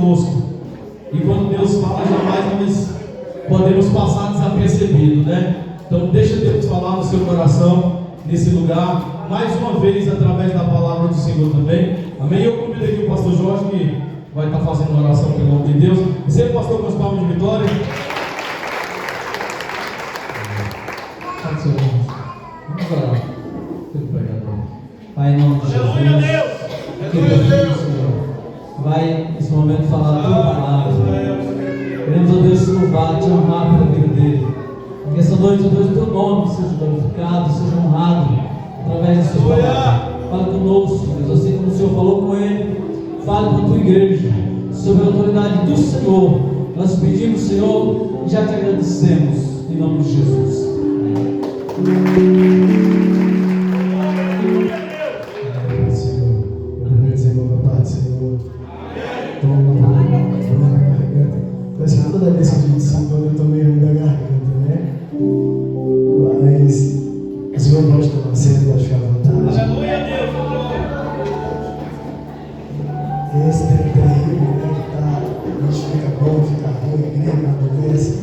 conosco. E quando Deus fala, jamais nós podemos passar desapercebido, né? Então deixa Deus falar no seu coração, nesse lugar, mais uma vez, através da palavra do Senhor também. Amém? Eu convido aqui o pastor Jorge, que vai estar fazendo uma oração pelo nome de Deus. Receba o pastor com as palmas de vitória. Vamos orar. Pai, em nome de Jesus. Vai nesse momento falar a tua palavra. Queremos, ó Deus, te louvar, te honrar pela vida dele. Que essa noite, ó Deus, o teu nome seja glorificado, seja honrado através da sua palavra. Fala conosco, Deus, assim como o Senhor falou com ele. Fale com a tua igreja, sob a autoridade do Senhor. Nós pedimos, Senhor, e já te agradecemos, em nome de Jesus. Toda vez que a gente se encontra, eu tô meio ruim da garganta, né? Mas o Senhor pode tomar cedo, pode ficar à vontade. Aleluia, Deus! Esse tempo terrível, né? Que tá, a gente fica bom, fica ruim, grego, adoece.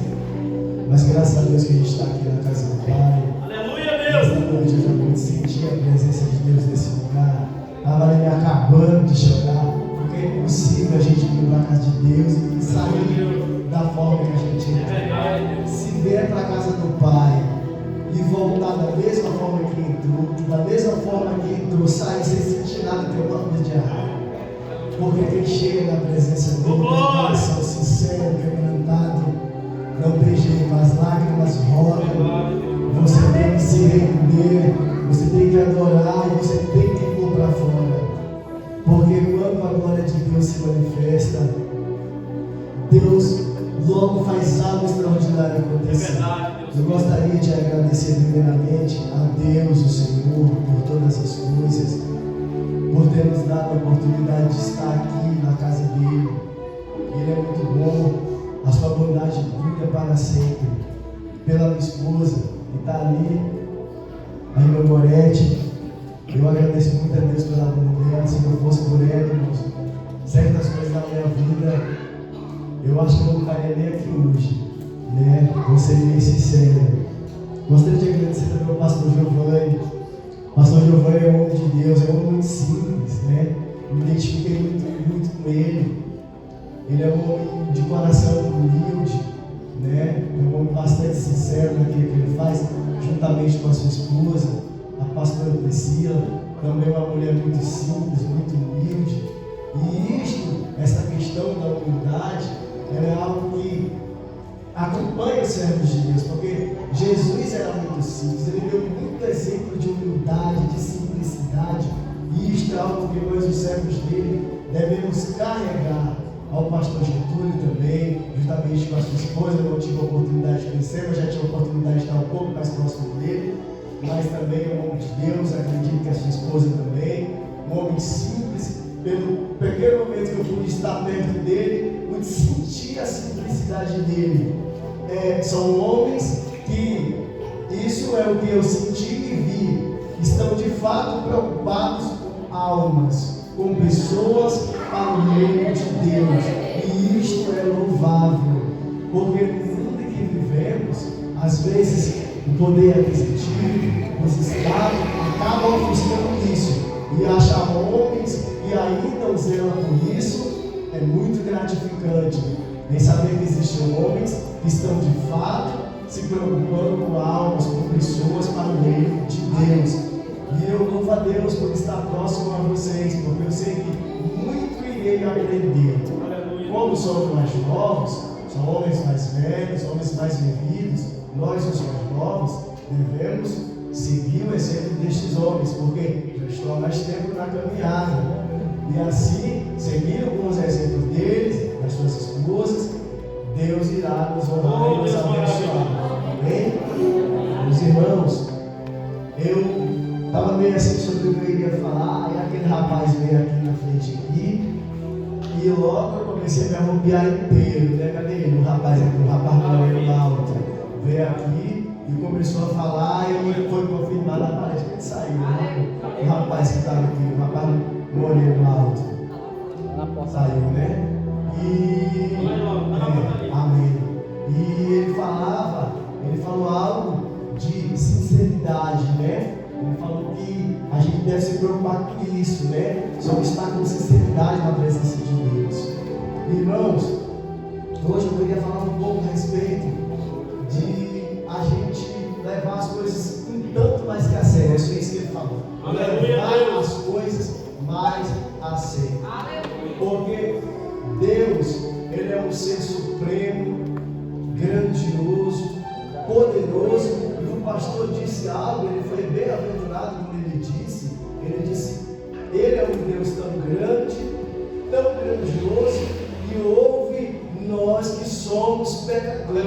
Mas graças a Deus que a gente está aqui na casa do Pai. Aleluia, Deus! Esta noite eu já pude sentir a presença de Deus nesse lugar. Estava ali me acabando de chorar, porque é impossível a gente vir para a casa de Deus e sair da forma que a gente entrou. Se vier para a casa do Pai e voltar da mesma forma que entrou, da mesma forma que entrou, sai sem sentir nada, tem uma coisa de errado. Porque quem chega na presença dele, com coração sincero, quebrantado, não tem jeito, as lágrimas rolam. Você tem que se render, você tem que adorar e você tem que pôr para fora. Porque quando a glória de Deus se manifesta, Deus logo faz algo extraordinário acontecer. Eu gostaria de agradecer primeiramente a Deus, o Senhor, por todas as coisas, por ter nos dado a oportunidade de estar aqui na casa dele. Ele é muito bom, a sua bondade dura para sempre. Pela minha esposa, que está ali, a irmã Gorete, eu agradeço muito a Deus pela vida dela. Se não fosse por ela, irmãos, certas coisas da minha vida, eu acho que eu não estaria nem aqui hoje, né? Vou ser bem sincero. Gostaria de agradecer também ao pastor Giovanni. O pastor Giovanni é um homem de Deus, é um homem muito simples, né? Me identifiquei muito com ele. Ele é um homem de coração humilde, né? É um homem bastante sincero naquilo que ele faz, juntamente com a sua esposa, a pastora Priscila, também uma mulher muito simples, muito humilde. E essa questão da humildade, ela é algo que acompanha os servos de Deus, porque Jesus era muito simples, ele deu muito exemplo de humildade, de simplicidade, e isto é algo que nós, os servos dele, devemos carregar. Ao pastor Getúlio também, juntamente com a sua esposa. Eu não tive a oportunidade de conhecer, mas já tive a oportunidade de estar um pouco mais próximo dele, mas também é um homem de Deus, acredito que a sua esposa também, um homem simples. Pelo pequeno momento que eu pude estar perto dele, pude sentir a simplicidade dele. São homens que, isso é o que eu senti e vi, estão de fato preocupados com almas, com pessoas para o reino de Deus. E isto é louvável, porque no mundo em que vivemos, às vezes o poder aquisitivo, os estados acabam ofuscando isso, e achar homens que ainda o zelam por isso é muito gratificante. Em saber que existem homens que estão de fato se preocupando com almas, com pessoas para o reino de Deus. E eu louvo a Deus por estar próximo a vocês, porque eu sei que muito irei aprender. Como somos mais novos, são homens mais velhos, homens mais vividos, nós, os mais novos, devemos seguir o exemplo destes homens, porque já estou há mais tempo na caminhada. E assim, seguindo com os exemplos deles, das suas esposas, Deus irá nos honrar e nos abençoar. Amém? Meus irmãos, eu estava meio assim sobre o que eu iria falar, e aquele rapaz veio aqui na frente aqui, e logo eu comecei a me arrupiar inteiro, né? Cadê ele? O rapaz moreno alto veio aqui e começou a falar, e ele foi confirmado, parece que ele saiu, né? O rapaz que estava aqui, o rapaz moreno alto, saiu, né? E Amém. E ele falou algo de sinceridade, né? Ele falou que a gente deve se preocupar com isso, né? Sobre estar com sinceridade na presença de Deus. Irmãos, hoje eu queria falar um pouco a respeito de a gente levar as coisas um tanto mais que a sério. É isso que ele falou. Levar as coisas mais a sério. Porque Deus, Ele é um ser supremo, grandioso, poderoso. E o pastor disse algo, ele foi bem-aventurado quando ele disse, Ele é um Deus tão grande, tão grandioso, que ouve nós que somos pecadores.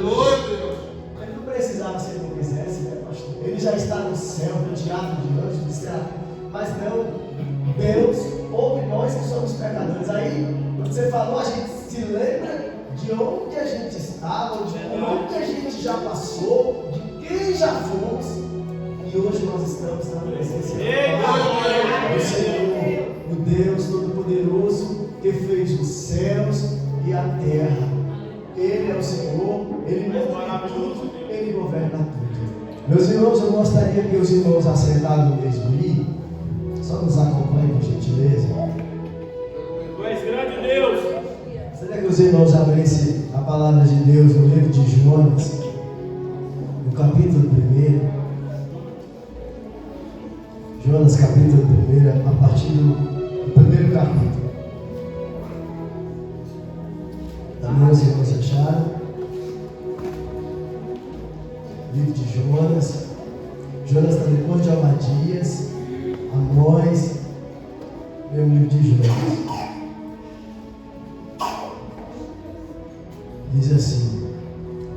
Ele não precisava, se ele não quisesse, né, pastor? Ele já está no céu, rodeado de anjos, de céu. Mas não, Deus ouve nós que somos pecadores. Aí, quando você falou, a gente se lembra de onde a gente estava, de onde a gente já passou, de quem já fomos, e hoje nós estamos na presença do Senhor, o Deus Todo-Poderoso, que fez os céus e a terra. Ele é o Senhor, Ele manda tudo, Ele governa tudo. Meus irmãos, eu gostaria que os irmãos assentados mesmo aí, só nos acompanhem, por gentileza. Tu és grande Deus. Gostaria que os irmãos abrissem a palavra de Deus no livro de Jonas, no capítulo 1. Jonas, capítulo 1, a partir do primeiro capítulo. Também os irmãos acharam? Livro de Jonas. Jonas está depois de Obadias, Amós, é o livro de Jonas. Diz assim: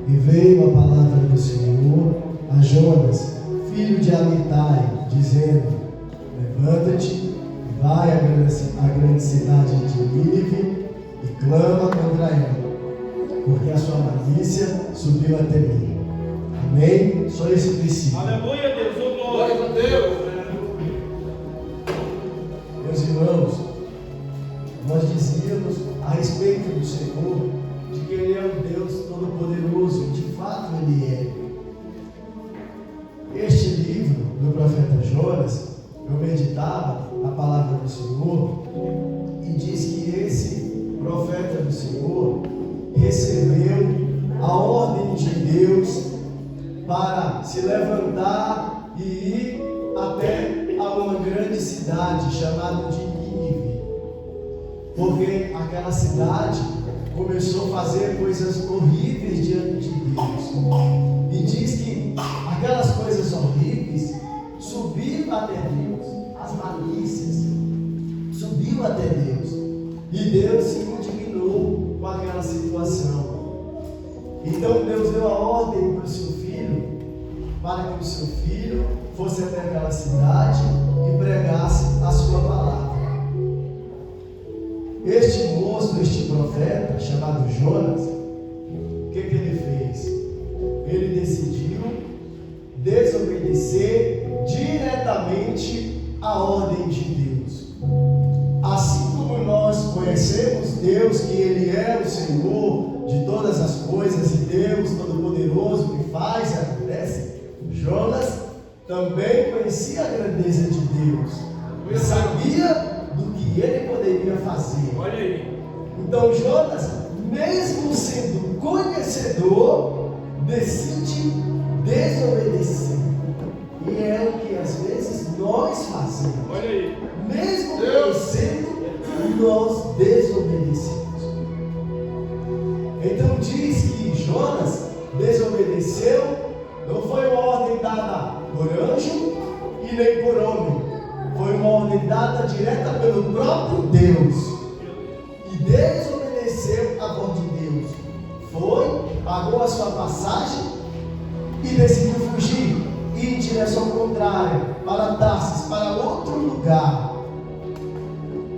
e veio a palavra do Senhor a Jonas, filho de Amitai, dizendo: levanta-te e vai à grande cidade de Nínive e clama contra ela, porque a sua malícia subiu até mim. Amém? Só esse princípio. Aleluia, Deus, oh glória a Deus. Meus irmãos, nós dizíamos a respeito do Senhor, de que Ele é um Deus todo-poderoso, de fato Ele é. Este livro do profeta Jonas, eu meditava a palavra do Senhor e diz que esse profeta do Senhor recebeu a ordem de Deus para se levantar e ir até a uma grande cidade chamada de Nínive, porque aquela cidade começou a fazer coisas horríveis diante de Deus, e diz que aquelas coisas horríveis subiram até Deus, as malícias subiu até Deus, e Deus se indignou com aquela situação. Então Deus deu a ordem para o seu filho, para que o seu filho fosse até aquela cidade e pregasse a sua palavra. Este moço, este profeta, chamado Jonas, o que ele fez? Ele decidiu desobedecer diretamente a ordem de Deus. Assim como nós conhecemos Deus, que Ele é o Senhor de todas as coisas, e Deus Todo-Poderoso que faz e acontece, Jonas também conhecia a grandeza de Deus e sabia do que ele poderia fazer. Olha aí. Então Jonas, mesmo sendo conhecedor, decide desobedecer. E é o que às vezes nós fazemos. Olha aí. Mesmo conhecendo, nós desobedecemos. Então diz que Jonas desobedeceu, não foi uma ordem dada por anjo e nem por homem, foi uma ordem dada direta pelo próprio Deus, e desobedeceu a voz de Deus. Foi, pagou a sua passagem e decidiu fugir, ir em direção contrária, para Tarsis, para outro lugar.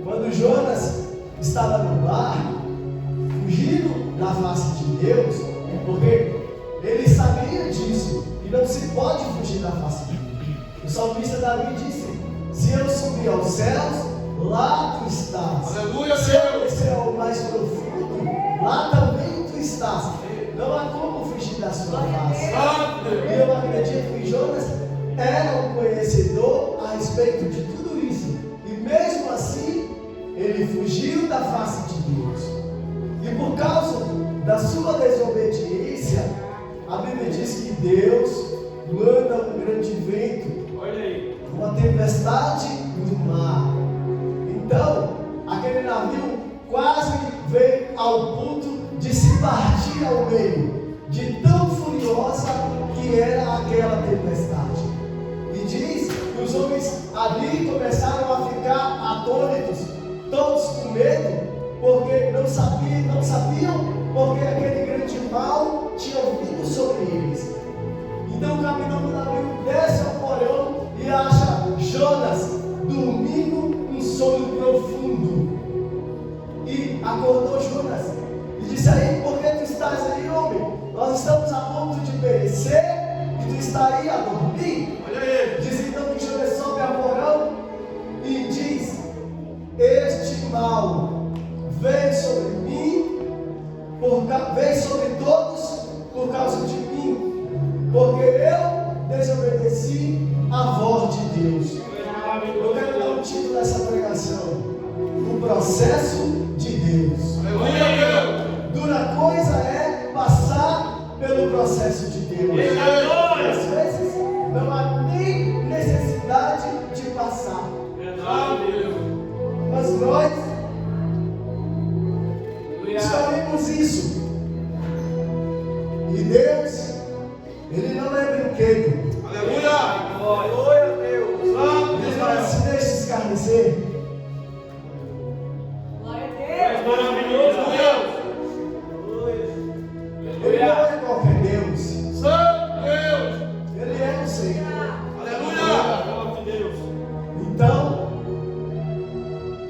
Quando Jonas estava no barco, fugindo da face de Deus, porque ele sabia disso, e não se pode fugir da face de Deus. O salmista Davi disse: se eu subir aos céus, lá tu estás. Aleluia, se eu descer ao mais profundo, sua face. E eu acredito que Jonas era um conhecedor a respeito de tudo isso. E mesmo assim, ele fugiu da face de Deus. E por causa da sua desobediência, a Bíblia diz que Deus manda um grande vento, uma tempestade no mar. Então, aquele navio quase veio ao ponto de se partir ao meio, de tão furiosa que era aquela tempestade. E diz que os homens ali começaram a ficar atônitos, todos com medo, porque não sabiam porque aquele grande mal tinha vindo sobre eles. Então o capitão do navio desce ao porão e acha Jonas dormindo um sono profundo. E acordou Jonas e disse a ele: por que tu estás aí, homem? Nós estamos a ponto de perecer e tu está aí a dormir. Diz então que Jonas sobe ao porão e diz: este mal vem sobre mim, vem sobre todos por causa de mim, porque eu desobedeci a voz de Deus. Eu quero dar um título dessa pregação: o processo de Deus. Dura coisa é passar pelo processo de Deus. Às vezes não há nem necessidade de passar, mas nós escolhemos isso. E Deus, Ele não é brinquedo. Aleluia, Deus. Ele não se deixa escarnecer. Maravilhoso, Deus. Ele não é qualquer Deus. Santo Deus. Ele é o Senhor. Aleluia. Então,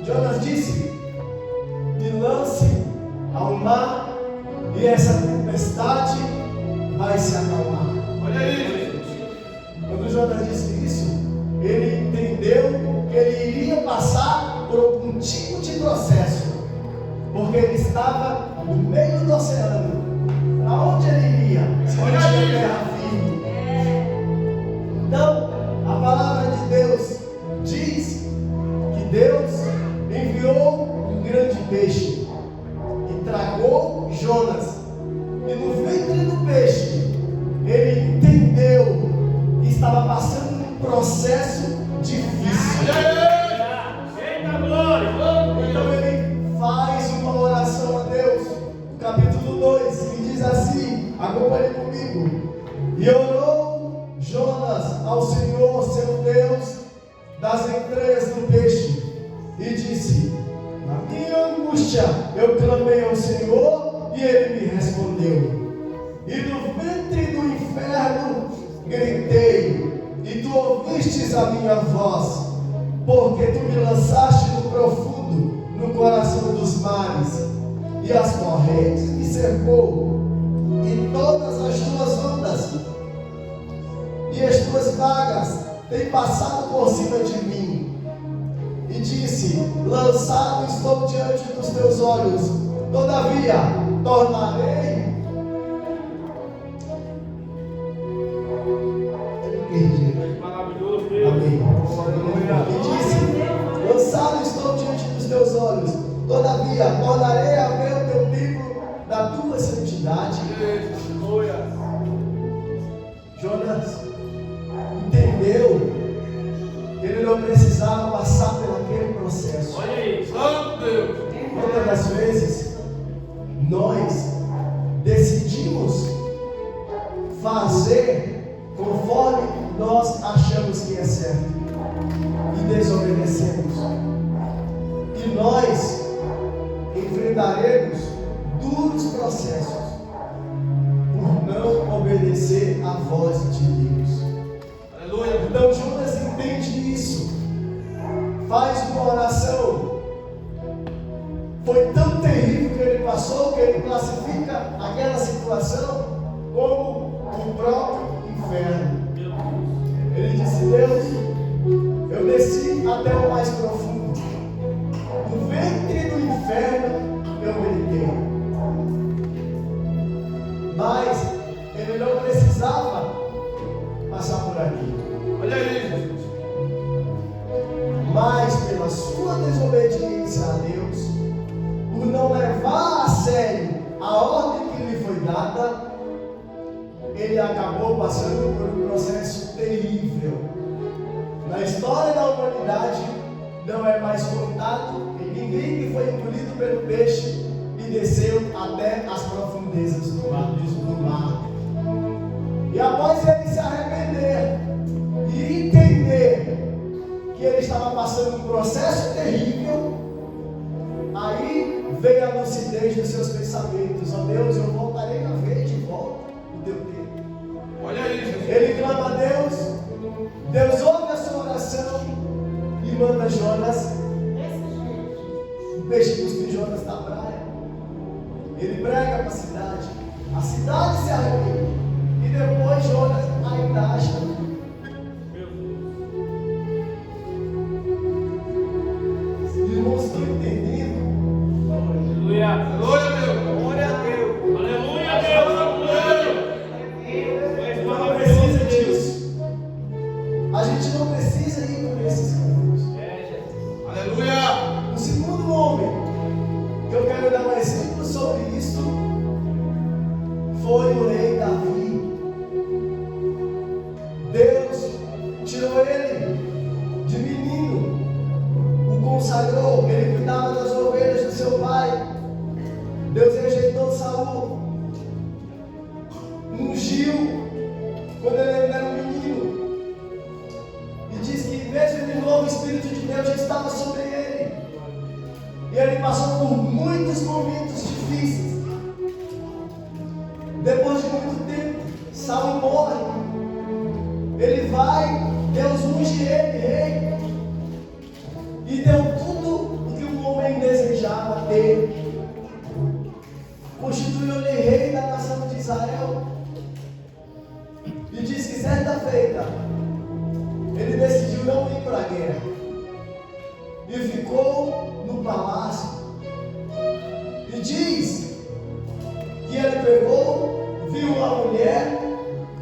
Jonas disse: me lance ao mar e essa tempestade vai se acalmar. Olha aí. Quando Jonas disse isso, ele entendeu que ele iria passar por algum tipo de processo, porque ele estava no meio do oceano. Aonde ele iria? Se não tinha terra firme. Então, a palavra de Deus diz que Deus enviou um grande peixe e tragou Jonas. E no ventre do peixe, ele entendeu que estava passando um processo difícil. Eita glória. Então ele faz uma oração a Deus. No capítulo 2, que diz assim, acompanhe comigo: e orou Jonas ao Senhor seu Deus das entranhas do peixe, e disse: na minha angústia eu clamei ao Senhor, e Ele me respondeu. E do ventre do inferno gritei, e tu ouvistes a minha voz, porque tu me lançaste no profundo, no coração dos mares, e as correntes me cercou, e todas as tuas ondas e as tuas vagas têm passado por cima de mim. E disse: lançado estou diante dos teus olhos, todavia tornarei. Maravilhoso, Deus. Amém. E disse: lançado estou diante dos teus olhos, todavia tornarei a ver o teu livro da tua santidade. Jonas entendeu que ele não precisava passar por aquele processo. Olha aí, Santo Deus. Muitas das vezes nós decidimos fazer conforme nós achamos que é certo e desobedecemos, e nós enfrentaremos duros processos por não obedecer à voz de Deus. Aleluia. Então Jonas entende isso, faz uma oração. Foi tão terrível que ele passou que ele classifica aquela situação como o próprio inferno. Ele disse: Deus, eu desci até o mais profundo, no ventre do inferno eu gritei. Mas ele não a ordem que lhe foi dada, ele acabou passando por um processo terrível. Na história da humanidade, não é mais contado que ninguém que foi engolido pelo peixe e desceu até as profundezas do mar. E após ele se arrepender e entender que ele estava passando um processo terrível, aí veio a lucidez dos seus pensamentos. Ó Deus, eu voltarei a ver de volta o teu tempo. Olha aí, Jesus. Ele clama a Deus, Deus ouve a sua oração e manda Jonas, o peixe cuspir Jonas da praia. Ele prega para a cidade se arrepende, e depois Jonas ainda acha. Irmãos, estão entendendo? Aleluia. Aleluia, Deus. Glória a Deus. Aleluia, Deus. A gente não precisa disso. A gente não precisa ir por esses caminhos. Aleluia. O segundo homem que eu quero dar um exemplo sobre isso foi o rei Davi. Deus tirou ele de menino, o consagrou, ele cuidava das ovelhas do seu pai. Deus rejeitou Saul, ungiu quando ele era um menino, e diz que mesmo de novo o Espírito de Deus já estava sobre ele, e ele passou por muitos momentos difíceis. Depois de muito tempo, Saul morre, ele vai, Deus unge ele rei, e deu tudo o que um homem desejava ter. Constituiu-lhe rei da nação de Israel. E diz que certa feita ele decidiu não ir para a guerra e ficou no palácio. E diz que ele pegou, viu uma mulher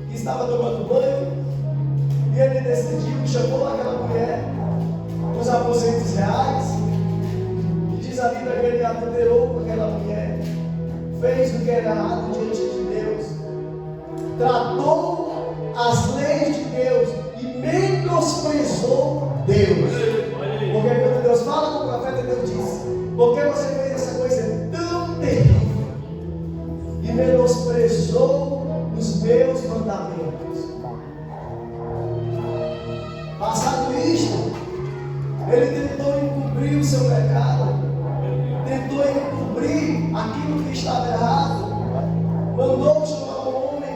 que estava tomando banho, e ele decidiu, chamou aquela mulher nos aposentos reais, e diz a Bíblia que ele adulterou com aquela mulher, fez o que era errado diante de Deus, tratou as leis de Deus e menosprezou Deus. Porque quando Deus fala com o profeta, Deus diz: por que você fez essa coisa tão terrível e menosprezou os meus mandamentos? Passado isto, ele tentou encobrir o seu pecado, tentou encobrir aquilo que estava errado, mandou chamar um homem,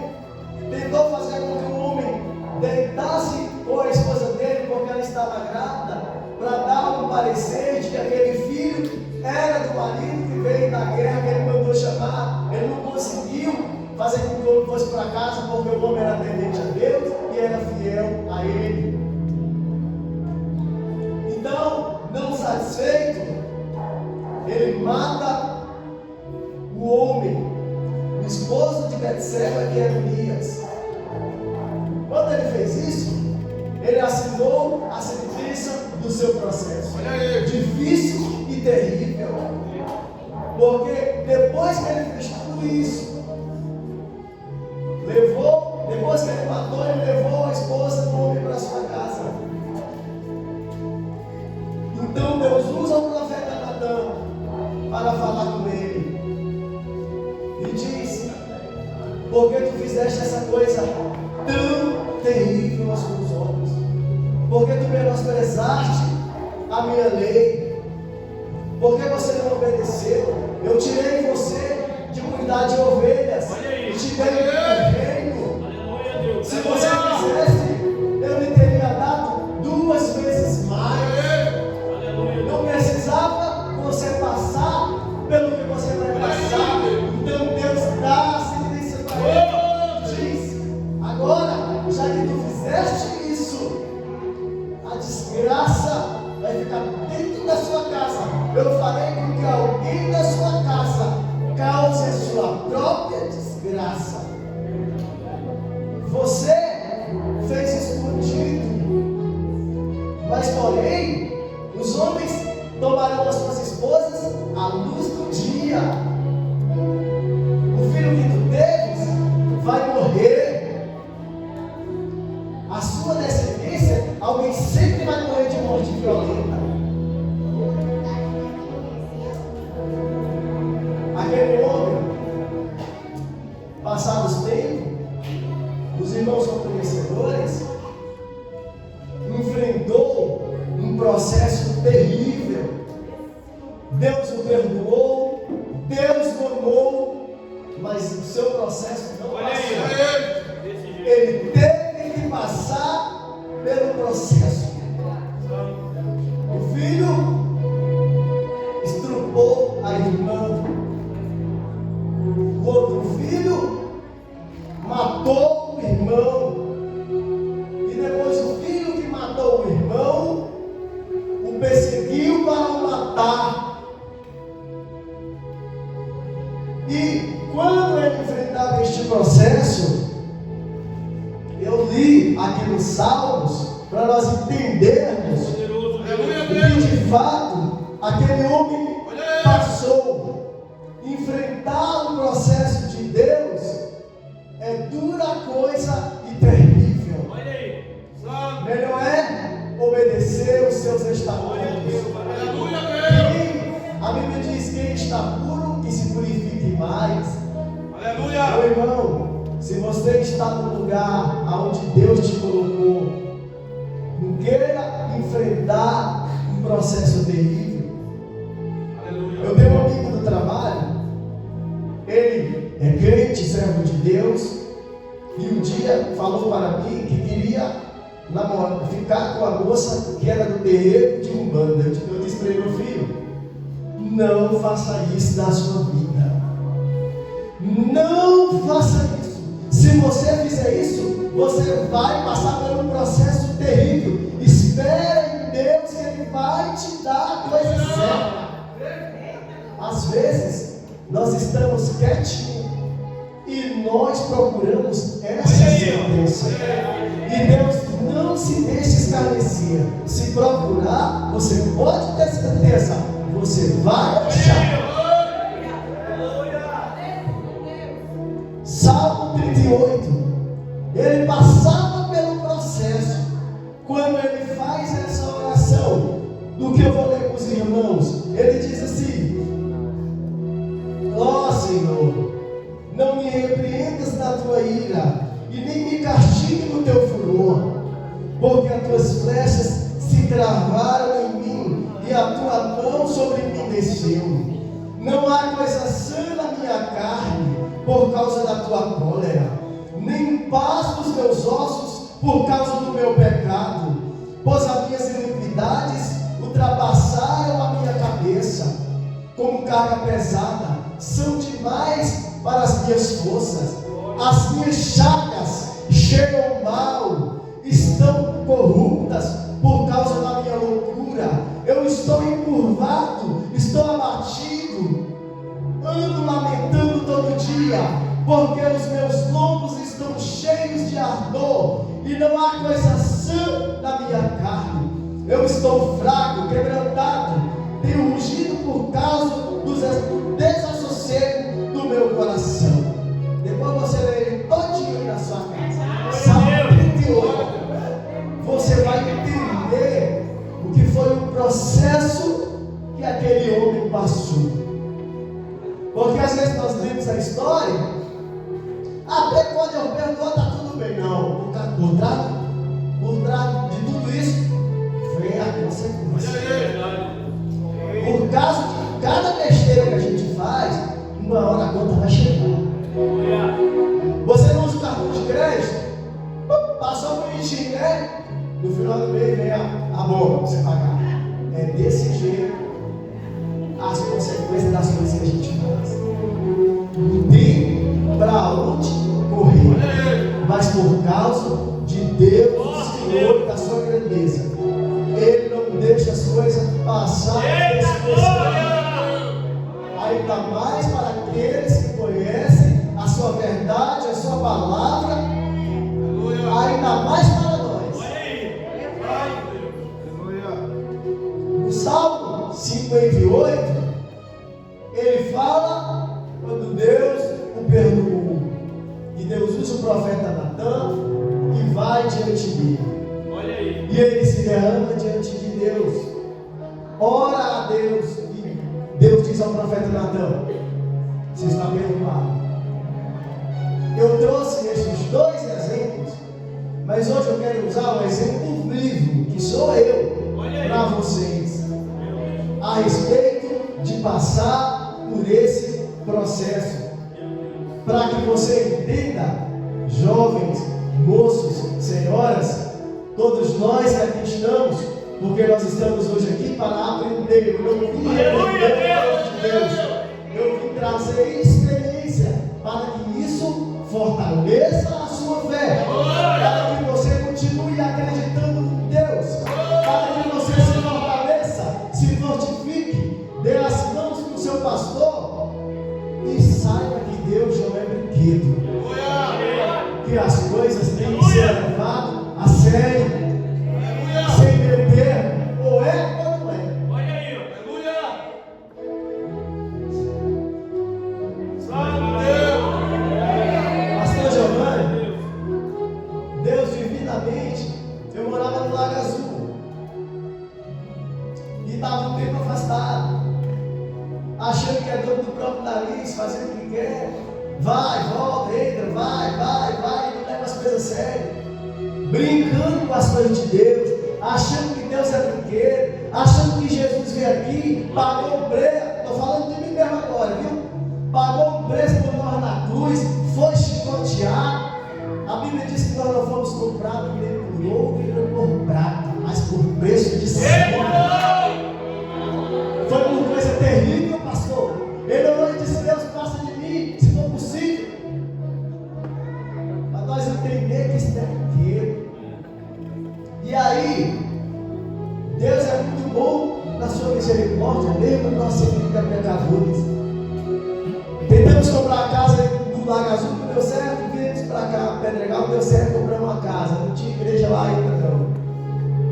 tentou fazer com que o homem deitasse com a esposa dele porque ela estava grávida, para dar um parecer de que aquele filho era do marido que veio da guerra, que ele mandou chamar. Ele não conseguiu fazer com que o homem fosse para casa porque o homem era temente a Deus e era fiel a ele. Então, não satisfeito, ele mata o homem, o esposo de Betseba, que era Urias. Quando ele fez isso, ele assinou a sentença do seu processo. Difícil e terrível. Porque depois que ele fez tudo isso, depois que ele matou, ele levou a esposa do homem para sua casa. Então Deus usa o profeta Natã para falar com ele. E diz: por que tu fizeste essa coisa tão terrível aos teus olhos? Porque tu menosprezaste a minha lei? Porque você não obedeceu? Eu tirei você de cuidar de ovelhas e te dei um reino. Se você quisesse, eu lhe teria dado 2 vezes mais. Não precisava você passar pelo que você vai passar. Então Deus dá a sentença para ele. Diz: agora, já que tu fizeste isso, a desgraça vai ficar dentro da sua casa. Eu farei com que alguém da sua casa cause a sua própria desgraça. Você fez escondido, mas porém os homens tomarão as suas esposas à luz do dia. Aquele homem, passados tempos, os irmãos são conhecedores, enfrentou um processo terrível. Deus o perdoou, Deus o amou, mas o seu processo não passou. Ele teve que passar pelo processo. O filho estrupou a irmã. O outro filho matou o irmão. E depois o filho que matou o irmão o perseguiu para o matar. E quando ele enfrentava este processo, eu li aqui nos Salmos para nós entendermos que de fato aquele homem passou. Enfrentar o processo de Deus é dura coisa e terrível. Melhor é obedecer os seus estatutos. A Bíblia diz: quem está puro, que se purifique mais. Meu irmão, se você está no lugar onde Deus te colocou, não queira enfrentar um processo terrível. Eu tenho um amigo do trabalho, ele é crente, servo de Deus, e um dia falou para mim que queria ficar com a moça que era do terreiro de Umbanda. Eu disse para ele: meu filho, não faça isso da sua vida. Não faça isso. Se você fizer isso, você vai passar por um processo terrível. Espere em Deus que Ele vai te dar a coisa certa. Às vezes, nós estamos quietinhos e nós procuramos essa sentença. E Deus não se deixa escarnecer. Se procurar, você pode ter certeza, você vai achar. Salmo 38, ele passava pelo processo. Quando ele faz essa oração, do que eu vou ler com os irmãos, ele diz assim: ó Senhor, não me repreendas na tua ira, e nem me castigue no teu furor, porque as tuas flechas se cravaram em mim, e a tua mão sobre mim desceu. Não há coisa sã na minha carne, por causa da tua cólera, nem paz dos meus ossos, por causa do meu pecado, pois as minhas iniquidades ultrapassaram a minha cabeça, como carga pesada, são demais para as minhas forças. As minhas chagas cheiram mal, estão corruptas por causa da minha loucura. Eu estou encurvado, estou abatido, ando lamentando todo dia, porque os meus lombos estão cheios de ardor, e não há coisa sã na minha carne. Eu estou fraco, quebrantado, tenho rugido por causa do desassossego do meu coração. Depois você lê ele todinho aí na sua casa. Salmo 38. Você vai entender o que foi o processo que aquele homem passou. Porque às vezes nós lemos a história, até quando eu perdoar está tudo bem. Não, por trás de tudo isso vem a consequência. Por causa de cada besteira que a gente faz, uma hora a conta vai chegar. Você não usa o cartão de crédito, passou bonitinho, né? No final do mês vem a bomba para você pagar. É desse jeito as consequências das coisas que a gente faz. Não tem para onde correr, mas por causa de Deus, do Senhor, da sua grandeza, Ele não deixa as coisas passar despercebidas. Ainda mais para aqueles que conhecem a sua verdade, a sua palavra, ainda mais para nós. O Salmo 58, ele fala quando Deus o perdoou, e Deus usa o profeta Natan e vai diante dele, e ele se derrama diante de Deus, ora a Deus, e Deus diz ao profeta Natan: Você está perdoado. Eu trouxe esses dois exemplos, mas hoje eu quero usar um exemplo vivo, que sou eu, para vocês, a respeito de passar por esse processo, para que você entenda, jovens, moços, senhoras, todos nós que aqui estamos, porque nós estamos hoje aqui para aprender. Eu não vim aprender a palavra de Deus, eu vim trazer experiência para que isso fortaleça a sua fé, para que você continue acreditando em Deus, para que você se fortaleça, se fortifique, dê as mãos para o seu pastor e saiba que Deus não é brinquedo, que as coisas têm que ser levadas a sério, sem beber, ou é ou não é. Olha aí, aleluia! Pastor Giovanni, Deus divinamente, eu morava no Lago Azul e estava um tempo afastado, achando que é dono do próprio nariz, fazendo o que quer, vai, volta, entra, vai, não leva as coisas a sério, brincando com as coisas de Deus, achando que Deus é brinquedo, achando que Jesus veio aqui, pagou o preço, estou falando de mim mesmo agora, viu? Pagou o preço por nós na cruz, foi chicoteado. A Bíblia diz que nós não fomos comprados nem por ouro, nem por prata, mas por preço de sangue. Foi por coisa terrível, pastor. Ele orou e disse: Deus, passa de mim, se for possível. Mas nós entender que isso é brinquedo. E aí, Deus é muito bom na sua misericórdia, mesmo nós sendo pecadores. Tentamos comprar a casa do Lago Azul, não deu certo, viemos para cá, Pedregal, não deu certo, compramos uma casa, não tinha igreja lá ainda não.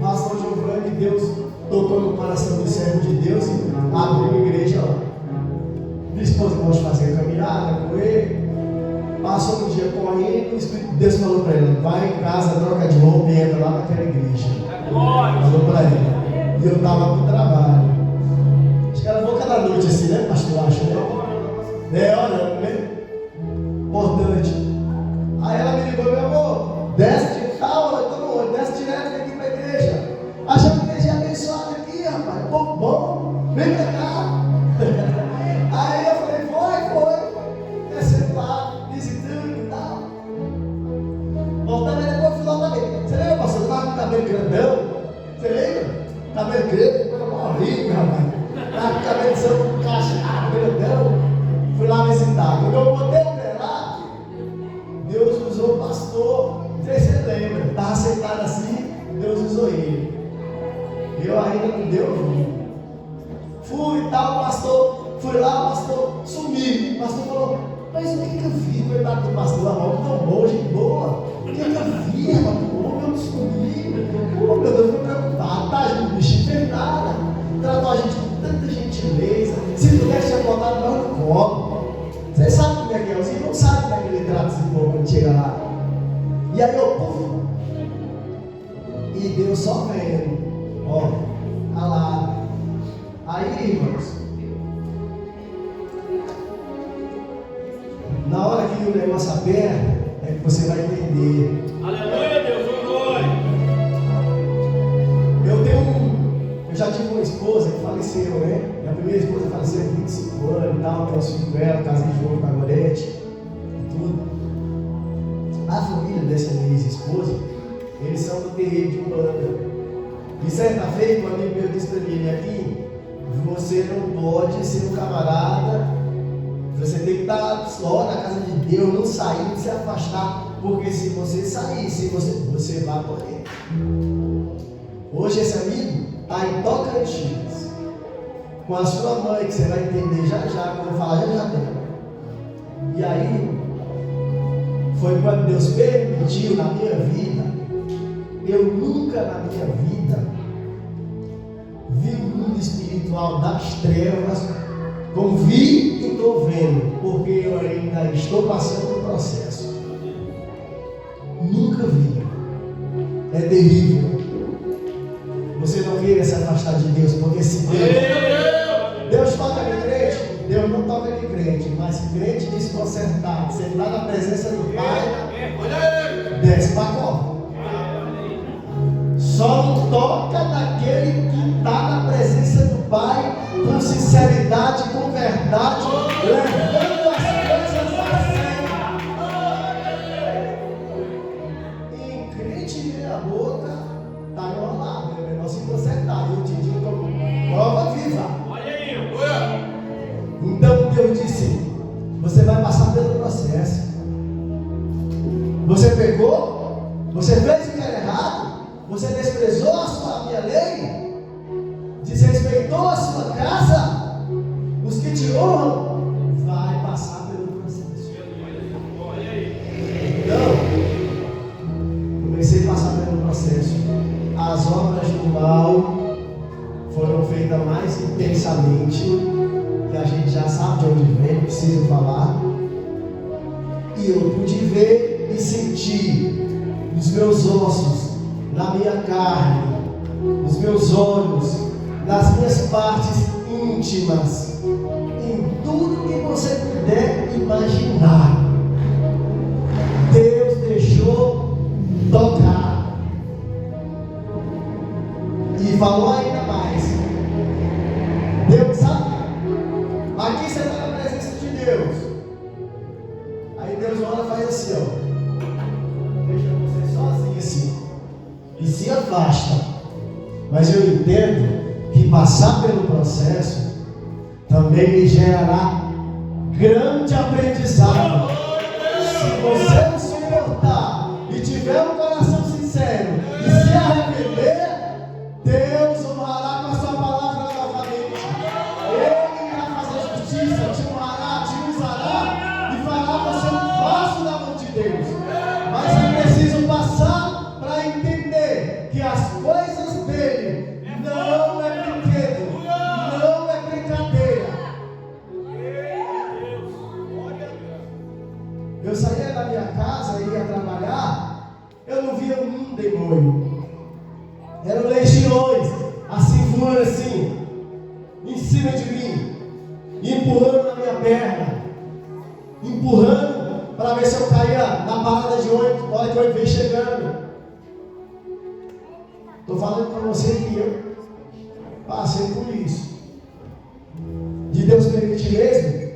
Pastor Giovanni, Deus tocou no coração do servo de Deus e abriu uma igreja lá. Minha esposa pode fazer caminhada com ele. Passou um dia correndo, o Espírito de Deus falou para ele: vai em casa, troca de roupa e entra lá naquela igreja. Falou para ele. E eu estava com trabalho. Acho que era boca da noite assim, né, pastor? Acho, né? Olha, né? Importante. Aí ela me ligou: meu amor, desce de calma, desce direto aqui para a igreja. Achando que a igreja é abençoada aqui, rapaz. Pô, bom, vem pra cá. Aí eu falei: foi. Descendo lá, visitando e tal. Voltando, aí depois fui lá também. Você lembra, pastor? Eu estava com o cabelo grandão. Você lembra? Cabelo grande, eu morri, rapaz. Estava com o cabelo encaixado, grandão. Fui lá visitar. Quando eu botei o pé lá, Deus usou o pastor. Não sei se você lembra. Estava sentado assim, Deus usou ele. Eu ainda não deu vinho. Fui e tal, pastor. Fui lá, o pastor sumiu. O pastor falou: mas o que eu vi? Coitado do pastor, a mão tão boa, gente boa. O que eu vi, irmão? Como eu descobri? Oh, meu Deus, eu fui preocupado. Tá, gente, o bichinho fez nada. Tratou a gente com tanta gentileza. Se pudesse ter botado nós no colo. Você sabe como é que é? Os irmãos sabem como é que ele trata esse povo quando chega lá. E aí eu, puf. E Deus só vendo. Ó, calado. Aí, irmãos, na hora que o negócio aperta, é que você vai entender. Aleluia, Deus, glória. Eu já tive uma esposa que faleceu, né? Minha primeira esposa faleceu com 25 anos e tal, tenho os filhos dela, casei junto com a Gorete e tudo. A família dessa minha ex-esposa, eles são do terreiro de Umbanda. E certa feita, um amigo meu disse para mim: aqui, você não pode ser um camarada, você tem que estar só na casa de Deus, não sair, não se afastar, porque se você sair, você vai morrer. Hoje esse amigo está em Tocantins, com a sua mãe, que você vai entender já, quando eu falar já dela. E aí, foi quando Deus permitiu na minha vida. Eu nunca na minha vida vi o mundo espiritual das trevas como vi e estou vendo, porque eu ainda estou passando por processo. Nunca vi. É terrível. Você não queira se afastar de Deus, porque se Deus toca em crente, Deus não toca em crente, mas Mas crente desconcertado, sentado na presença do Pai, Olha ele. desce para a cova. Só não toca naquele que está na presença do Pai, com sinceridade, com verdade, levando as coisas a sério. E crente meia boca, está enrolado, é melhor se consertar. Eu te digo como prova viva. Olha aí. Olha. Então Deus disse: você vai passar pelo processo. Você pegou, você fez o que era errado, você desprezou a minha lei, desrespeitou a sua casa, os que te honram, vai passar pelo processo. Olha aí. Então, comecei a passar pelo processo. As obras do mal foram feitas mais intensamente, que a gente já sabe de onde vem, não preciso falar. E eu pude ver e sentir nos meus ossos, na minha carne, nos meus olhos, nas minhas partes íntimas, em tudo que você puder imaginar. Deus deixou tocar e falou ainda mais. Deus sabe? Aqui você está na presença de Deus. Aí Deus olha e faz assim, ó. Deixa você sozinho assim. E se afasta. Mas eu entendo que passar pelo processo também lhe gerará grande aprendizado. Se você não suportar e tiver um coração sincero e se arrepender, Deus honrará com a sua palavra novamente. Ele irá fazer justiça, te honrará, te usará e fará você um vaso da mão de Deus. Mas é preciso passar para entender que as coisas dele não é brinquedo, não é brincadeira. Eu saía da minha casa e ia trabalhar, eu não via um demônio. Eram legiões, assim voando assim, em cima de mim, empurrando na minha perna, empurrando para ver se eu caía na parada de ônibus, na hora que o ônibus vem chegando. Estou falando para você que eu passei por isso. De Deus permitir mesmo,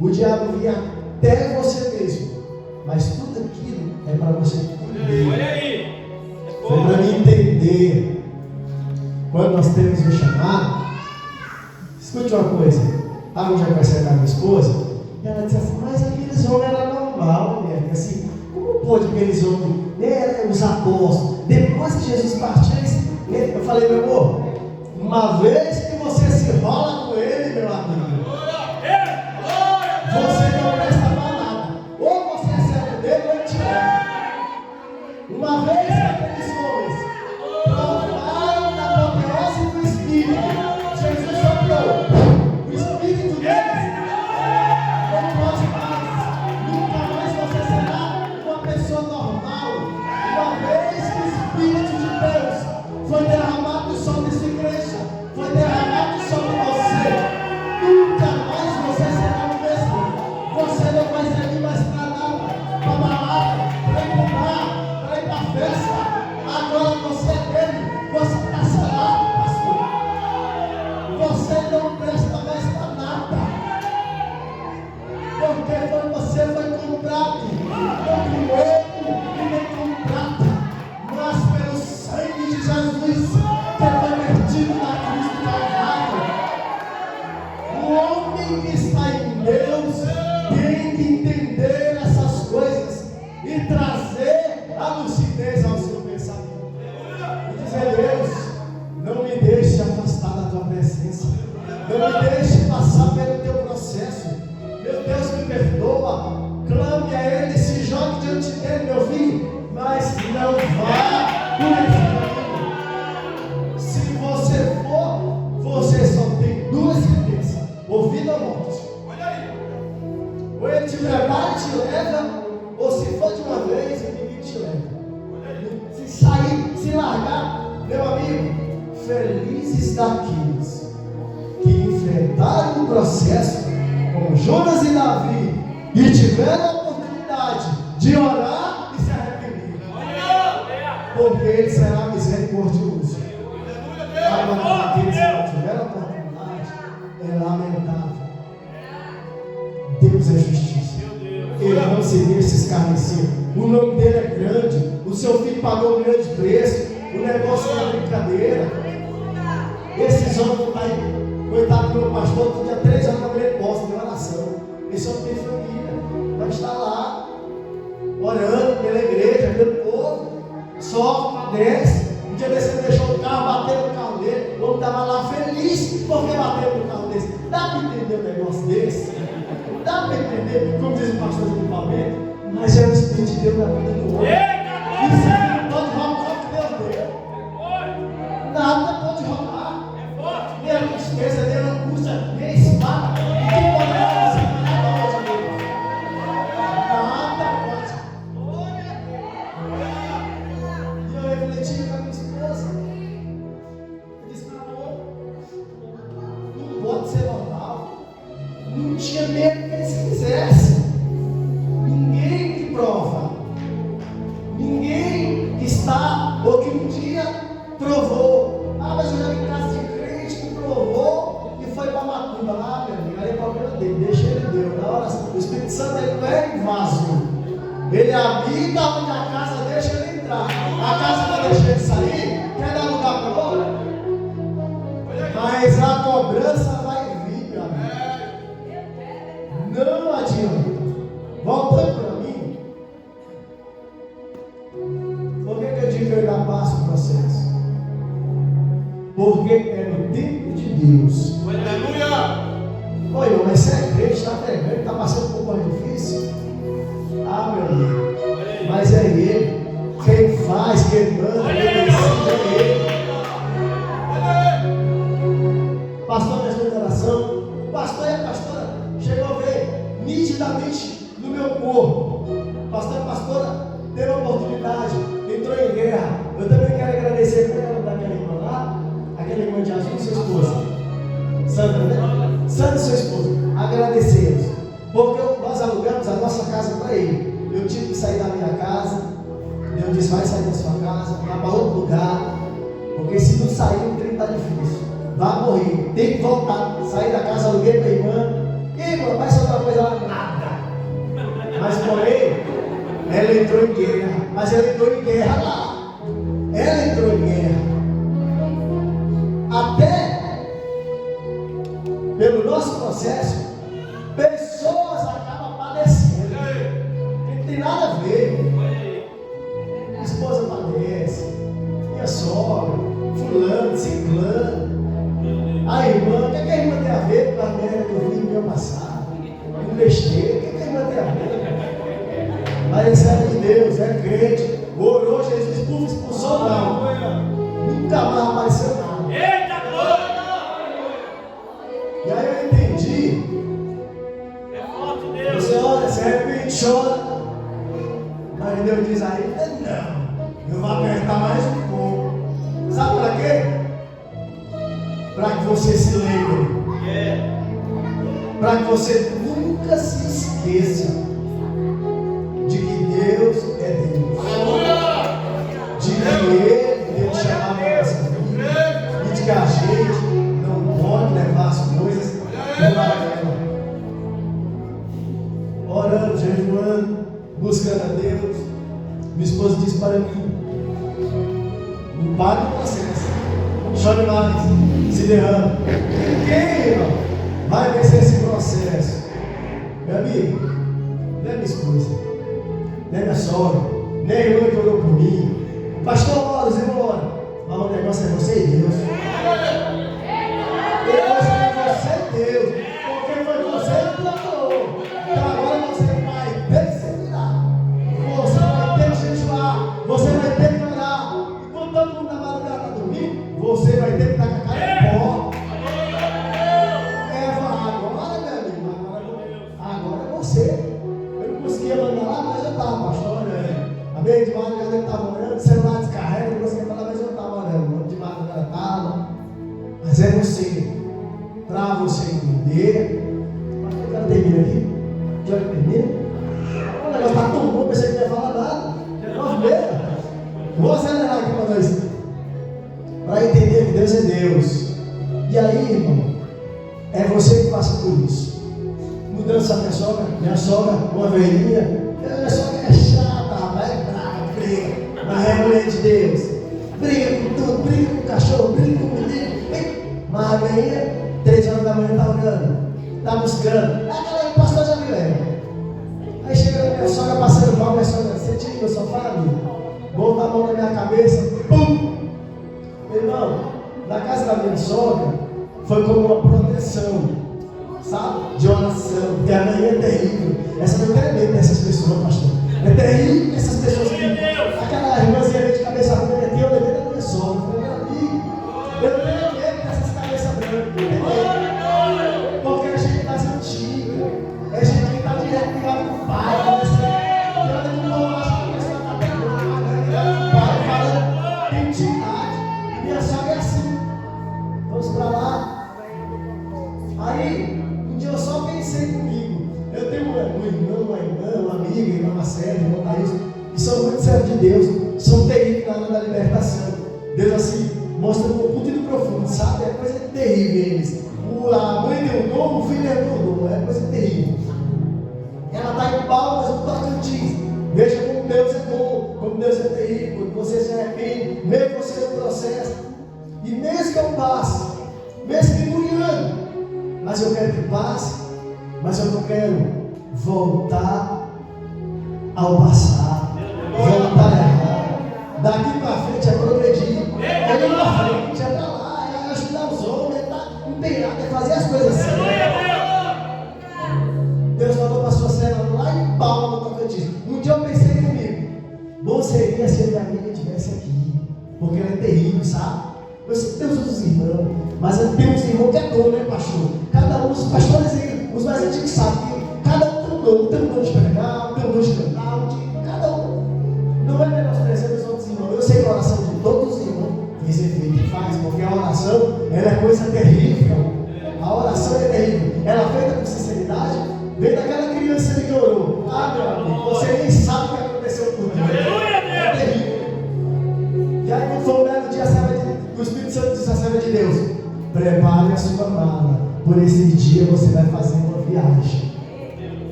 o diabo vinha até você mesmo, mas tudo aquilo é para você entender. Olha aí. Foi para mim entender. Quando nós temos um chamado, escute uma coisa. Um dia eu conversei com a minha esposa, e ela disse assim: mas aqueles homens eram normal, né? Assim, como pode aqueles homens, né, os apóstolos, depois que Jesus partiu, eu falei: meu amor, uma vez que você se rola com ele, meu amigo, você não presta para nada. Ou você é servo dele ou ele te leva. Uma vez que aqueles homens provaram da apoteose do Espírito, Jesus soprou o Espírito deles, não pode mais, nunca mais você será uma pessoa normal. Uma vez que o Espírito de Deus foi derramado sobre essa igreja, foi derramado sobre você, nunca mais você será o mesmo. Você não vai servir mais para nada, para balada, para comprar, para ir para festa. Agora você é dele, você está selado, pastor. Você não presta mais para nada, porque você foi comprado, não com ouro e nem com prata, mas pelo sangue de Jesus, que foi vertido na cruz do Calvário. O homem que está em Deus tem que entender essas coisas e trazer a lucidez ao seu pensamento. E dizer: Deus, não me deixe afastar da tua presença, não me deixe passar pelo teu processo. Meu Deus, me perdoa. Clame a Ele, se jogue diante dele, meu filho, mas não vá por esse caminho. Se você for, você só tem duas sentenças: ou vida ou morte. Ou ele te prepara e te leva, ou se for de uma vez, ninguém te leva. Se sair, se largar, meu amigo, felizes daqueles que enfrentaram o processo com como Jonas e Davi, e tiveram a oportunidade de orar e se arrepender, porque ele será misericordioso. Agora, aqueles que não tiveram a oportunidade, é lamentável. Deus é justiça. Ele não se deixa escarnecer. O nome dele é grande. O seu filho pagou um grande preço. O negócio não é brincadeira. Esses homens estão aí. Coitado do meu pastor, todo dia 3 horas da manhã ele posta de oração. Esse homem tem família. Vai estar lá, orando pela igreja, pelo povo. Sofre, padece. Um dia desse ele deixou o carro, bateu no carro dele. O homem estava lá feliz porque bateu no carro desse. Dá para entender um negócio desse? Dá para entender, como diz o pastor de Palmeiras, mas é o Espírito de Deus na vida do homem. Isso não pode roubar o que Deus deu. Nada pode roubar. Nem a tristeza, nem a angústia, nem a espada. Ninguém pode roubar nada de Deus. Nada pode. E eu refleti com a minha esposa. Eu disse, meu amor, não pode ser normal. Não tinha medo que eles fizessem. Ninguém que prova, ninguém que está ou que um dia provou. Ah, mas eu já vi em casa de crente que provou e foi para Macumba. Ah, meu amigo, aí é problema dele, deixa ele Deus. Na hora, o Espírito Santo ele não é invaso. Ele habita onde a casa deixa ele entrar. A casa não deixa ele sair, quer dar lugar para o outro. Mas a cobrança vai vir, meu amigo. Não adianta. Voltando para mim, por que eu digo que eu ainda passo o processo? Porque é no tempo de Deus. Aleluia! Oi, mas você é crente, está pregando, está passando por um pouco mais difícil? Ah, meu amigo, mas é Ele. Quem faz, quem manda, quem decide é Ele. Pastor, na sua oração, o pastor e a pastora chegou a ver nitidamente no meu corpo. Pastor e pastora teve a oportunidade, entrou em guerra. Eu também quero agradecer por ela daquela irmã lá, aquela irmã de azul, sua esposa, Sandra, né? Sandra, sua esposa. Agradecemos, porque nós alugamos a nossa casa para ele. Eu tive que sair da minha casa. Deus disse: vai sair da sua casa, vai para outro lugar, porque se não sair, o trem está difícil. Vai morrer, tem que voltar. Sair da casa, aluguei para a irmã. E irmã, vai ser outra coisa lá? Nada. Mas porém, ela entrou em guerra. Mas ela entrou em guerra lá. Ela entrou em guerra. Até pelo nosso processo, pessoas acabam padecendo. Não tem nada a ver. Minha esposa padece, minha sogra, fulano, ciclano. A irmã, o que a irmã tem a ver com a merda que eu vi no meu passado? Um besteira, o que a irmã tem a ver? Mas ele serve de Deus, é crente. Orou, Jesus expulsou, não. Nunca mais apareceu nada. Eita glória! E aí eu entendi. É forte Deus. Você olha, você arrepende, chora. Mas Deus diz ainda não. Eu vou apertar mais um pouco. Sabe para quê? Para que você se lembre. Para que você nunca se esqueça de que Deus é Deus. De que Ele chamava a nossa vida. E de que a gente não pode levar as coisas pela ela. Orando, jejuando, buscando a Deus. Minha esposa disse para mim: não pare o processo. Chore mais, se derrame. Quem, irmão, vai vencer esse processo? Meu amigo, não é minha esposa, não é minha sogra, nem a irmã que orou por mim. Pastor, ora, irmão, ora. Mas o negócio é você e Deus. Deus é você e Deus. Porque foi você que plantou. Então agora você vai perseverar. Você vai ter que jejuar. Você vai ter que orar. E quando todo mundo na madrugada está dormindo, você vai ter que estar com a cara de pó. Agora, meu amigo, agora é você. Eu não conseguia mandar lá, mas eu estava, pastor, orando. A meia de madrugada eu estava orando, o celular descarrega, não conseguia falar, mas eu estava orando. De madrugada estava. Mas é você. Para você entender, mas eu quero termina aqui? Que hora que termina? O negócio está tão bom, pensei que não ia falar nada. É 9h30. Vou acelerar aqui para nós. Para entender que Deus é Deus. E aí, irmão, é você que passa por isso. Mudança da minha sogra, uma velhinha. Minha sogra é chata, rapaz, é brava, briga. Mas é mulher de Deus. Briga com tudo, briga com o cachorro, briga com o menino. Mas a velhinha, 3 horas da manhã, está orando, está buscando. Aquela aí, pastor já viu ela. Aí chega a minha sogra passando mal, minha sogra, sente aí no sofá, amigo. Bota a mão na minha cabeça, pum! Meu irmão, na casa da minha sogra, foi como uma proteção, sabe? De oração, porque a manhã é terrível. Essa não é medo dessas pessoas, pastor. É terrível essas pessoas que. Aquela irmãzinha de cabeça branca, eu levei da minha sogra. Eu tenho medo dessas cabeças brancas. Porque a gente está antiga. É gente que está direto ligado com o pai. Para lá. Aí, um dia eu só pensei comigo. Eu tenho um irmão, uma irmã, uma amiga, irmã Marcelo, irmão Thaís, que são muito sérios de Deus, são terríveis na hora da libertação. Deus assim, mostra um culto do profundo, sabe? É coisa terrível eles. A mãe deu o dom, o filho deu o dom, é coisa terrível. Ela está em Palmas, no Tocantins. Veja como Deus é bom, como Deus é terrível, quando você se arrepende, mesmo você no processo. E mesmo que eu passe, mesmo que dure ano, mas eu quero que passe, mas eu não quero voltar ao passado, voltar errado. Daqui para frente é progredir, daqui para frente é para lá, é ajudar os homens, é estar empenhado, é fazer as coisas assim. Deus falou para a sua célula lá em Palma, no Tocantins. Um dia eu pensei comigo, bom seria se a minha amiga estivesse aqui, porque ela é terrível, sabe? Você tem os outros irmãos, mas tem uns irmãos que é dom, né, pastor? Cada um, os pastores aí, os mais antigos sabem que cada um tem um dom de pregar, tem um dom de cantar, cada um. Não é menosprezando os outros irmãos. Eu sei que a oração de todos os irmãos tem esse efeito que faz, porque a oração, ela é coisa terrível. A oração é terrível. Ela é feita com sinceridade, vem daquela criança que orou. Ah, meu amigo, você nem sabe o que aconteceu por mim. É terrível. E aí, quando for um belo dia, o Espírito Santo diz a serva de Deus: prepare a sua mala, por esse dia você vai fazer uma viagem.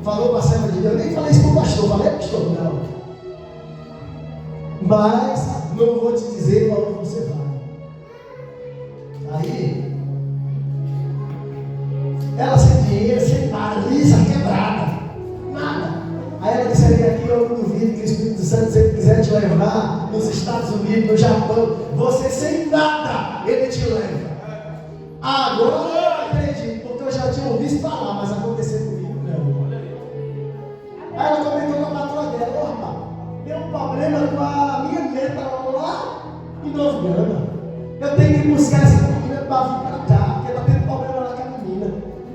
Falou para a serva de Deus, eu nem falei isso para o pastor, falei pastor, não. Mas não vou te dizer para onde você vai. Aí, ela sem dinheiro, sem nada, lisa, quebrada, nada. Aí ela disse aqui, eu não duvido que o Espírito Santo, se ele quiser te levar nos Estados Unidos, no Japão, você sem nada, ele te leva. Agora eu acredito, porque eu já tinha ouvido falar, mas aconteceu comigo não. Aí ela comentou com a patroa dela: opa, tem um problema com a minha neta lá em Novo Gama. Eu tenho que buscar essa menina para vir para cá, porque está tendo problema lá com a menina.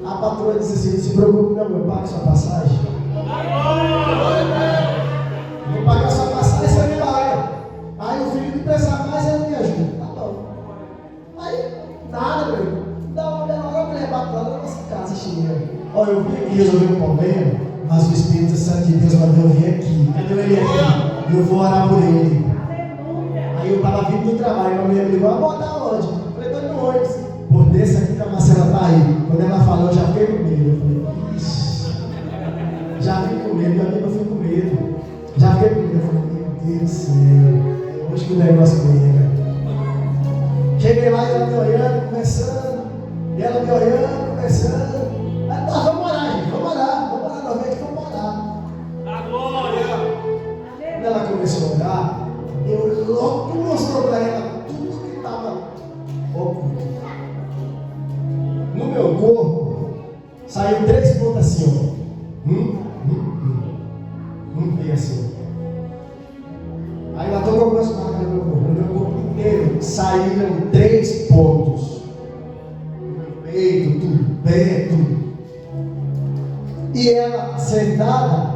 A patroa disse assim: não se preocupe não, eu pago sua passagem. Vou pagar sua passagem, você paga. Aí o filho que pensar mais, ele me ajuda. Tá bom. Aí, nada, meu irmão. Dá uma bela hora para levar para lá na nossa casa, chinela. Olha, eu vim aqui resolver um problema, mas o Espírito Santo de Deus mandou eu vir aqui. Cadê ele aqui? E eu vou orar por ele. Aí eu estava vindo do trabalho, a mulher me ligou: amor, tá onde? Eu falei: tô no ônibus. Por desse aqui que a Marcela tá aí. Quando ela falou, eu já fiquei com medo. Eu falei: ixi. Já fiquei com medo, minha amiga foi com medo. Já fiquei com medo. Eu falei: meu Deus do céu, hoje que o negócio pega. Cheguei lá e ela me olhando, conversando. E ela me olhando, conversando. Aí, tá, vamos orar, gente, vamos orar, novamente, vamos orar. A glória! Quando ela começou a orar, eu logo mostrou para ela tudo que estava oculto. No meu corpo, saiu 3 pontos assim, ó. Veio assim. Aí ela tocou algumas marcas no meu corpo inteiro saíram 3 pontos. No meu peito, tudo, pé, tudo. E ela, sentada,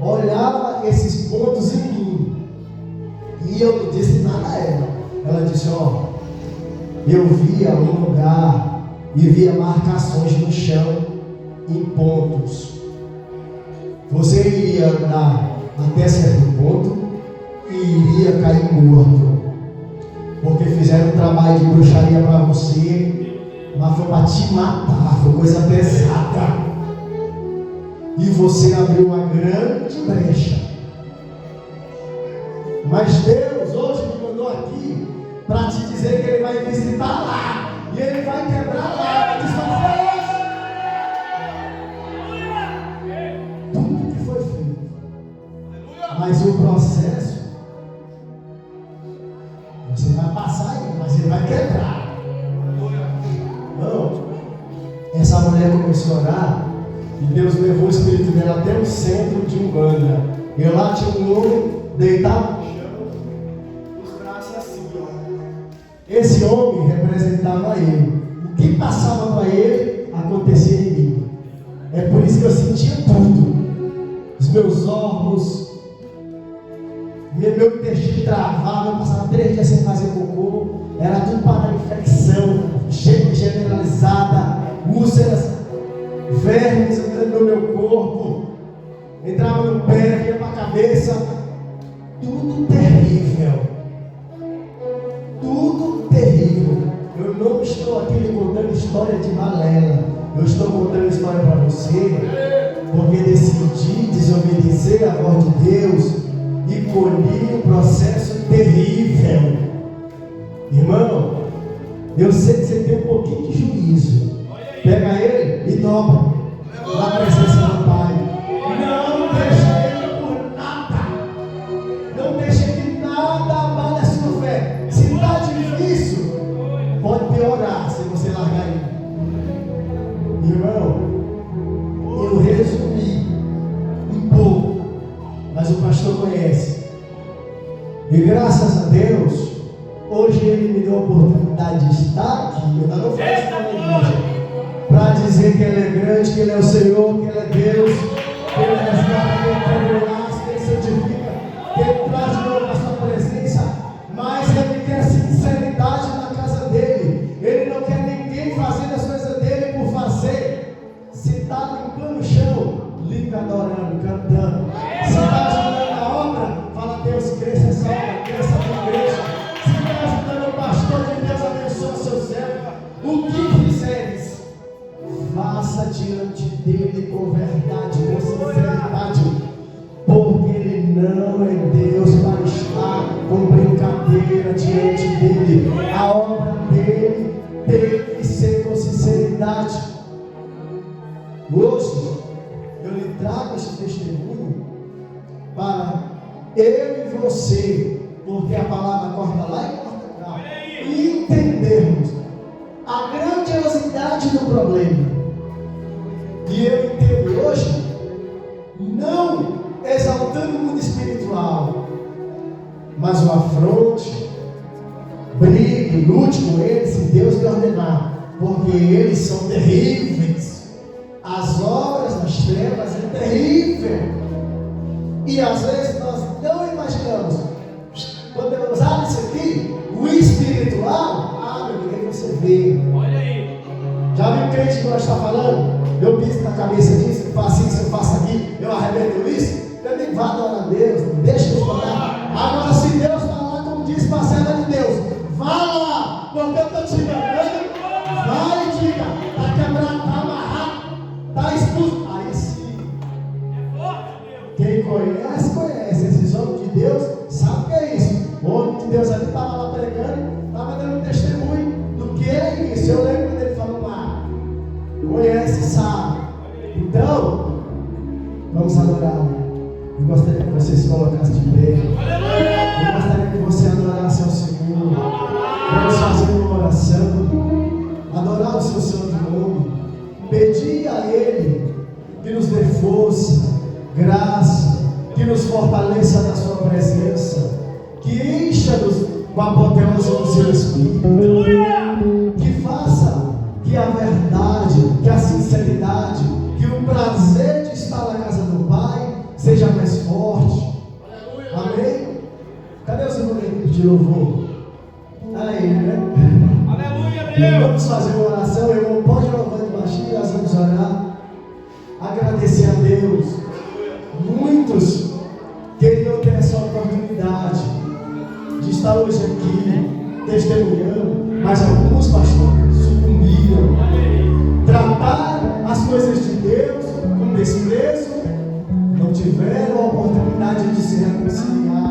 olhava esses pontos em mim. E eu não disse nada a ela. Ela disse: ó, eu via um lugar e via marcações no chão em pontos. Você iria andar até certo ponto e iria cair morto, porque fizeram um trabalho de bruxaria para você, mas foi para te matar, foi coisa pesada, e você abriu uma grande brecha. Mas Deus hoje me mandou aqui para te dizer que Ele vai visitar lá, e Ele vai quebrar lá, desfazer tudo que foi feito. Mas o processo, você vai passar aí, mas Ele vai quebrar. Não, essa mulher começou a orar, e Deus levou o espírito dela até o centro de Umbanda. E lá tinha um homem deitado no chão, os braços assim, ó. Esse homem representava ele. O que passava para ele, acontecia em mim. É por isso que eu sentia tudo. Os meus órgãos, meu intestino travava, eu passava 3 dias sem fazer cocô. Era tudo para infecção generalizada, úlceras, vermes entrando no meu corpo, entrava no pé, vinha para a cabeça, tudo terrível, tudo terrível. Eu não estou aqui lhe contando história de balela, eu estou contando história para você, porque decidi desobedecer a voz de Deus e colhi um processo terrível. Irmão, eu sei que você tem um pouquinho de juízo. Pega ele e dobra na presença do Pai. Não deixe ele por nada. Não deixe que nada abale a sua fé. Se está difícil, pode piorar se você largar ele. Irmão, eu resumi um pouco, mas o pastor conhece. E graças a Deus, hoje ele me deu a oportunidade de estar aqui. Eu ainda não faço para a igreja, para dizer que Ele é grande, que Ele é o Senhor, que Ele é Deus, que Ele resgata, que Ele perdoa, que Ele santifica, que Ele traz de novo a sua presença. Mas Ele quer sinceridade na casa dele. Ele não quer ninguém fazendo as coisas dele por fazer. Se está limpando o chão, limpa adorando, cantando. Se está ajudando a obra, fala: Deus, cresça essa obra, cresça a tua igreja. Se está ajudando o pastor de Deus, abençoa o seu servo. O que fizeres, faça diante dele com verdade, com sinceridade, porque ele não é Deus para estar com brincadeira diante dele. A obra dele tem que ser com sinceridade. Hoje eu lhe trago esse testemunho para eu e você, porque a palavra corta lá e corta cá, e entendermos a grandiosidade do problema. E eu entendo hoje, não exaltando o mundo espiritual, mas o afronte, brigue, lute com eles, se Deus lhe ordenar, porque eles são terríveis. As obras das trevas é terrível, e às vezes nós não imaginamos. Quando eu usar isso aqui, o espiritual, meu amigo, aí você vê. Olha aí. Já viu o crente que nós está falando? Eu piso na cabeça disso, eu faço isso, eu faço aqui, eu arrebento isso. Eu nem vá adorar a Deus, deixa Deus falar. Agora, se Deus falar, como diz parcela de Deus, vá lá, porque eu estou te enganando. Vai e diga: está quebrado, está amarrado, está expulso. Aí sim. Quem conhece, conhece. Esses homens de Deus sabem o que é isso. O homem de Deus ali estava lá pregando, estava dando testemunho do que é isso. Eu lembro quando ele falou lá. Conhece, sabe. Então, vamos adorar. Eu gostaria que você se colocasse de pé. Eu gostaria que você adorasse ao Senhor. Vamos fazer uma oração. Adorar o seu santo nome. Pedir a Ele que nos dê força, graça, que nos fortaleça na sua presença, que encha-nos com a potência do seu Espírito, que faça que a verdade, que a sinceridade, que o prazer de estar na casa do Pai seja mais forte. Amém? Cadê os irmãos de louvor? Aí, né? Aleluia, Deus. Vamos fazer uma oração, irmão. Pode louvar de baixinho, nós vamos orar. está hoje aqui testemunhando, mas alguns pastores sucumbiram, trataram as coisas de Deus com desprezo, não tiveram a oportunidade de se reconciliar.